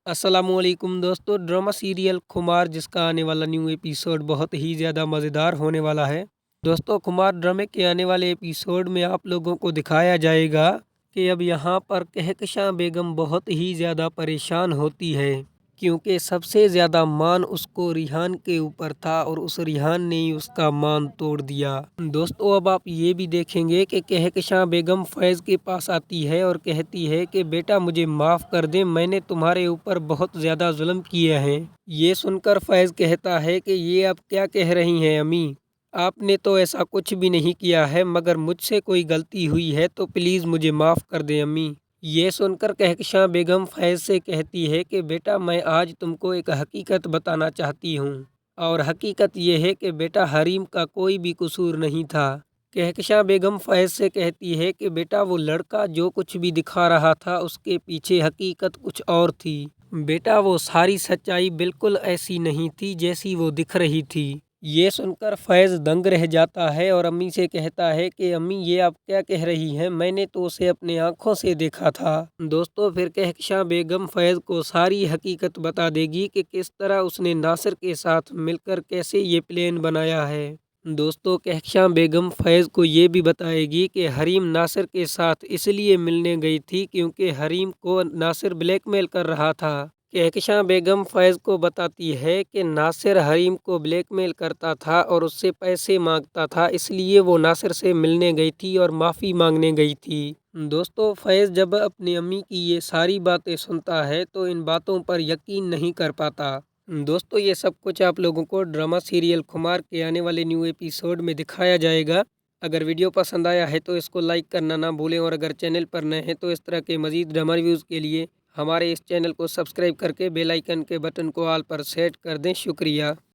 अस्सलामुअलैकुम दोस्तों, drama serial खुमार जिसका आने वाला न्यू एपिसोड बहुत ही ज़्यादा मज़ेदार होने वाला है। दोस्तों, खुमार ड्रामे के आने वाले एपिसोड में आप लोगों को दिखाया जाएगा कि अब यहाँ पर कहकशां बेगम बहुत ही ज़्यादा परेशान होती है, क्योंकि सबसे ज़्यादा मान उसको रिहान के ऊपर था और उस रिहान ने ही उसका मान तोड़ दिया। दोस्तों, अब आप ये भी देखेंगे कि कहकशां बेगम फैज़ के पास आती है और कहती है कि बेटा मुझे माफ़ कर दे, मैंने तुम्हारे ऊपर बहुत ज़्यादा जुल्म किया है। ये सुनकर फैज़ कहता है कि ये आप क्या कह रही हैं अम्मी, आपने तो ऐसा कुछ भी नहीं किया है, मगर मुझसे कोई गलती हुई है तो प्लीज़ मुझे माफ़ कर दें अम्मी। ये सुनकर कहकशां बेगम फैज़ से कहती है कि बेटा मैं आज तुमको एक हकीकत बताना चाहती हूँ, और हकीकत ये है कि बेटा हरीम का कोई भी कसूर नहीं था। कहकशां बेगम फैज़ से कहती है कि बेटा वो लड़का जो कुछ भी दिखा रहा था उसके पीछे हकीकत कुछ और थी। बेटा वो सारी सच्चाई बिल्कुल ऐसी नहीं थी जैसी वो दिख रही थी। ये सुनकर फैज़ दंग रह जाता है और अम्मी से कहता है कि अम्मी ये आप क्या कह रही हैं, मैंने तो उसे अपने आँखों से देखा था। दोस्तों, फिर कहकशां बेगम फैज़ को सारी हकीकत बता देगी कि किस तरह उसने नासिर के साथ मिलकर कैसे ये प्लान बनाया है। दोस्तों, कहकशां बेगम फैज़ को ये भी बताएगी कि हरीम नासिर के साथ इसलिए मिलने गई थी क्योंकि हरीम को नासिर ब्लैकमेल कर रहा था। कहकशां बेगम फैज़ को बताती है कि नासिर हरीम को ब्लैकमेल करता था और उससे पैसे मांगता था, इसलिए वो नासिर से मिलने गई थी और माफ़ी मांगने गई थी। दोस्तों, फैज़ जब अपनी अम्मी की ये सारी बातें सुनता है तो इन बातों पर यकीन नहीं कर पाता। दोस्तों, ये सब कुछ आप लोगों को ड्रामा सीरियल खुमार के आने वाले न्यू एपिसोड में दिखाया जाएगा। अगर वीडियो पसंद आया है तो इसको लाइक करना ना भूलें, और अगर चैनल पर नए हैं तो इस तरह के मज़ीद ड्रामा रिव्यूज़ के लिए हमारे इस चैनल को सब्सक्राइब करके बेल आइकन के बटन को ऑल पर सेट कर दें। शुक्रिया।